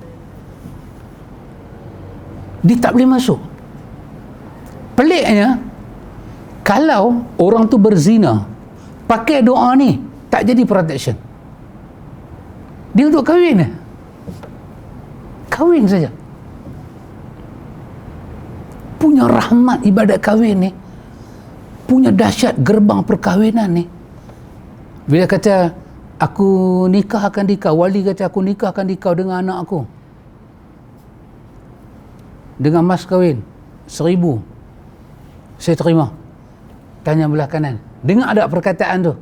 [SPEAKER 1] Dia tak boleh masuk. Peliknya, kalau orang tu berzina, pakai doa ni, tak jadi protection. Dia untuk kahwin. Kahwin saja. Punya rahmat ibadat kahwin ni, punya dahsyat gerbang perkahwinan ni. Bila kata aku nikahkan dikau, wali kata aku nikahkan dikau dengan anak aku dengan mas kahwin 1,000, saya terima. Tanya belah kanan, dengar ada perkataan tu,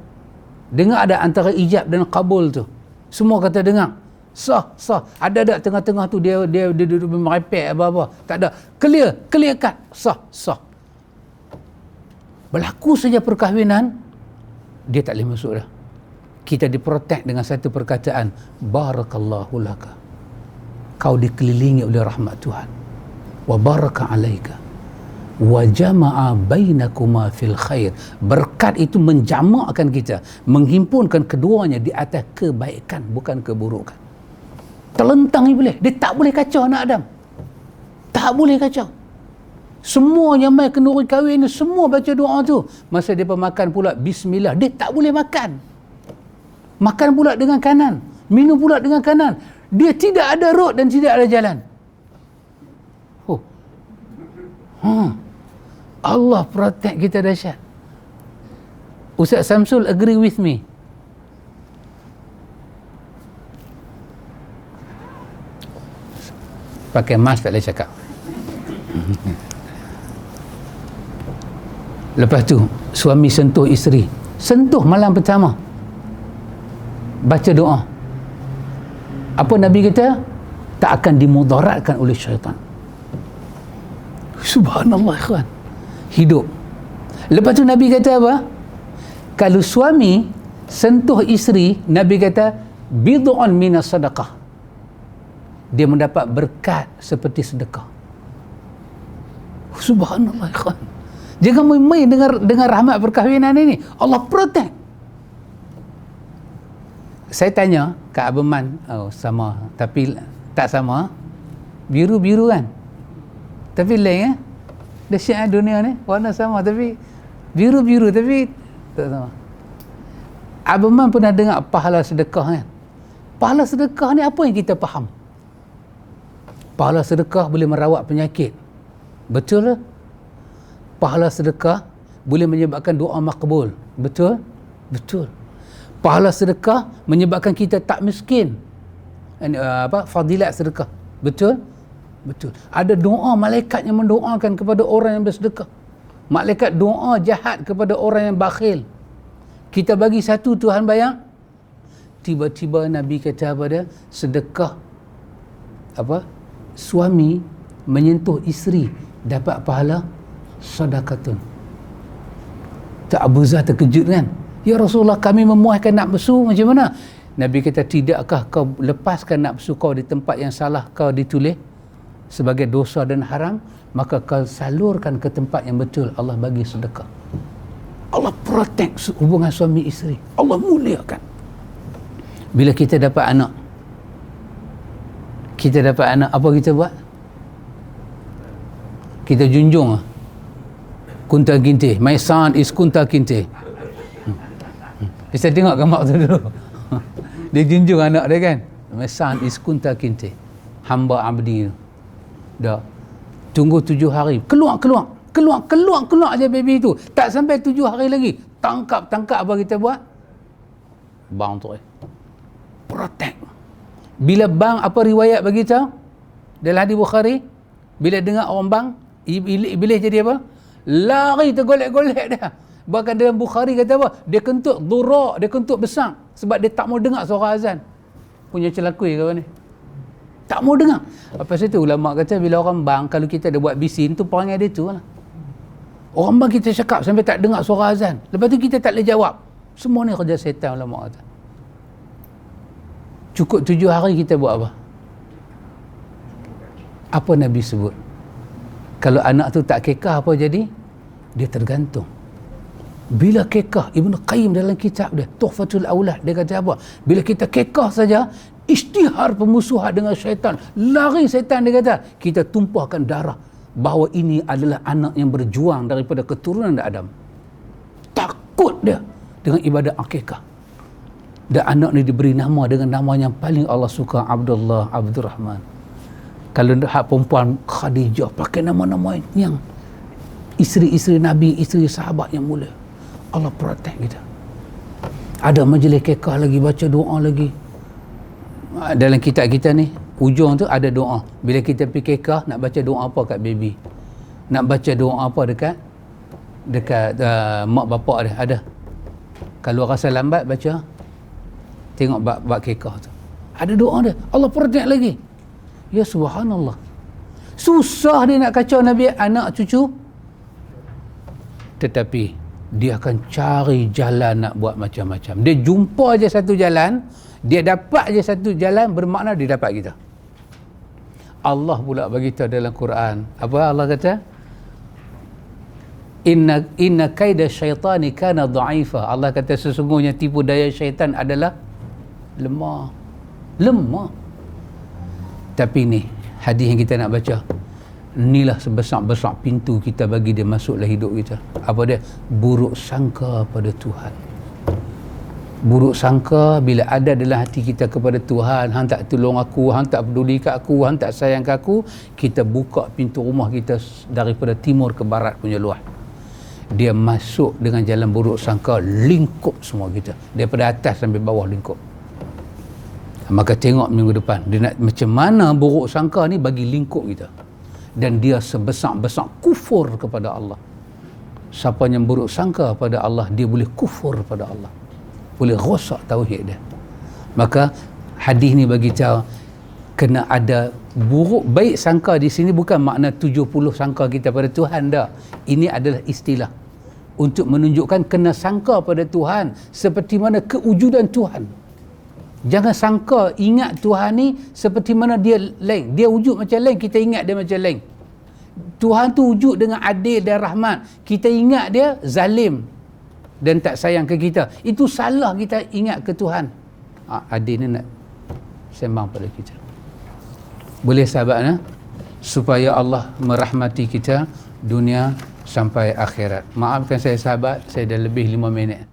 [SPEAKER 1] Dengar ada antara ijab dan kabul tu. Semua kata dengar. Sah. Ada tak tengah-tengah tu dia duduk merepek apa-apa. Tak ada. Clear cut. Sah. Berlaku saja perkahwinan, dia tak boleh masuk dah. Kita diprotek dengan satu perkataan, barakallahu laka. Kau dikelilingi oleh rahmat Tuhan. Wa baraka alaika. Wa jama'a bainakuma fil khair. Berkat itu menjamakkan kita, menghimpunkan keduanya di atas kebaikan, bukan keburukan. Terlentang iblis, dia tak boleh kacau anak Adam. Tak boleh kacau. Semua yang mai kenduri kahwin ni semua baca doa tu. Masa dia makan pula bismillah, dia tak boleh makan. Makan pula dengan kanan, minum pula dengan kanan. Dia tidak ada road dan tidak ada jalan. Allah protect kita dahsyat. Ustaz Samsul agree with me. Pakai mask tak boleh cakap. Lepas tu suami sentuh isteri, sentuh malam pertama, baca doa. Apa Nabi kata? Tak akan dimudaratkan oleh syaitan. Subhanallah ikhwan. Hidup. Lepas tu Nabi kata apa? Kalau suami sentuh isteri, Nabi kata bid'un minas sadaqah. Dia mendapat berkat seperti sedekah. Subhanallah ikhwan. Jangan main-main dengan rahmat perkahwinan ini. Allah protect. Saya tanya Kak Aberman, sama, tapi tak sama. Biru-biru kan? Tapi lain dahsyat dunia ni, warna sama tapi biru-biru tapi tak sama. Aberman pernah dengar pahala sedekah kan? Pahala sedekah ni apa yang kita faham? Pahala sedekah boleh merawat penyakit. Betul tak? Pahala sedekah boleh menyebabkan doa makbul. Betul? Betul. Pahala sedekah menyebabkan kita tak miskin. Fadilat sedekah. Betul? Betul. Ada doa malaikat yang mendoakan kepada orang yang bersedekah. Malaikat doa jahat kepada orang yang bakhil. Kita bagi satu, Tuhan bayar. Tiba-tiba Nabi kata apa dia? Sedekah suami menyentuh isteri dapat pahala sedekatun. Tak Abu Zar terkejut kan? Ya Rasulullah, kami memuaskan nafsu macam mana? Nabi kata, tidakkah kau lepaskan nafsu kau di tempat yang salah kau ditulis sebagai dosa dan haram, maka kau salurkan ke tempat yang betul, Allah bagi sedekah. Allah protect hubungan suami isteri. Allah muliakan. Bila kita dapat anak, apa kita buat? Kita junjung. Kunta Kinte. My son is Kunta Kinte. Saya tengok gambar tu dulu. Dia junjung anak dia kan. My son is Kunta Kinte. Hamba abdi. Dah. Tunggu 7 hari. Keluar aja baby tu. Tak sampai 7 hari lagi. Tangkap apa kita buat? Bang tu. Protect. Bila bang, apa riwayat bagi tahu? Dalam hadis Bukhari, bila dengar orang bang, iblis jadi apa? Lari tergolek-golek dah. Bahkan dalam Bukhari kata apa? Dia kentut durak, dia kentut besar sebab dia tak mau dengar suara azan. Punya celakui kawan ni. Tak mau dengar. Apa situ ulama kata bila orang bang, kalau kita ada buat bisin tu perangai dia tu lah. Orang bang kita cakap sampai tak dengar suara azan. Lepas tu kita tak boleh jawab. Semua ni kerja setan ulama kata. Cukup 7 hari kita buat apa? Apa Nabi sebut? Kalau anak tu tak kekah apa jadi? Dia tergantung. Bila kekah, Ibn Qayyim dalam kitab dia, Tuhfatul Aulad, dia kata apa? Bila kita kekah saja, isytihar pemusuhan dengan syaitan. Lari syaitan, dia kata. Kita tumpahkan darah. Bahawa ini adalah anak yang berjuang daripada keturunan Adam. Takut dia dengan ibadat akikah. Dan anak ni diberi nama dengan nama yang paling Allah suka, Abdullah, Abdurrahman. Kalau hak perempuan, Khadijah, pakai nama-nama yang isteri-isteri Nabi, isteri sahabat yang mulia. Allah protect kita. Ada majlis kekah lagi, baca doa lagi. Dalam kitab kita ni, ujung tu ada doa. Bila kita pergi kekah, nak baca doa apa kat baby? Nak baca doa apa dekat mak bapak dia? Ada. Kalau rasa lambat baca, tengok bab kekah tu. Ada doa dia. Allah perhatikan lagi. Ya subhanallah. Susah dia nak kacau Nabi anak cucu. Tetapi dia akan cari jalan nak buat macam-macam. Dia jumpa je satu jalan, dia dapat je satu jalan, bermakna dia dapat kita. Allah pula bagi tahu dalam Quran. Apa Allah kata? Inna kaida syaitani kana dha'ifa. Allah kata sesungguhnya tipu daya syaitan adalah lemah. Tapi ni hadis yang kita nak baca, inilah sebesar-besar pintu kita bagi dia masuklah hidup kita. Apa dia? Buruk sangka pada Tuhan. Buruk sangka bila ada dalam hati kita kepada Tuhan, Hang tak tolong aku, Hang tak peduli kat aku, Hang tak sayang kat aku, kita buka pintu rumah kita daripada timur ke barat punya luar. Dia masuk dengan jalan buruk sangka, lingkup semua kita. Daripada atas sampai bawah lingkup. Maka tengok minggu depan, dia nak macam mana buruk sangka ni bagi lingkup kita. Dan dia sebesar-besar kufur kepada Allah. Siapa yang buruk sangka pada Allah, dia boleh kufur pada Allah. Boleh rosak tauhid dia. Maka hadis ni bagi tahu kena ada buruk baik sangka di sini bukan makna 70 sangka kita pada Tuhan dah. Ini adalah istilah untuk menunjukkan kena sangka pada Tuhan seperti mana kewujudan Tuhan. Jangan sangka ingat Tuhan ni seperti mana dia lain. Dia wujud macam lain, kita ingat dia macam lain. Tuhan tu wujud dengan adil dan rahmat. Kita ingat dia zalim dan tak sayang ke kita. Itu salah kita ingat ke Tuhan. Adil ni nak sembang pada kita. Boleh sahabatnya? Supaya Allah merahmati kita dunia sampai akhirat. Maafkan saya sahabat, saya dah lebih 5 minit.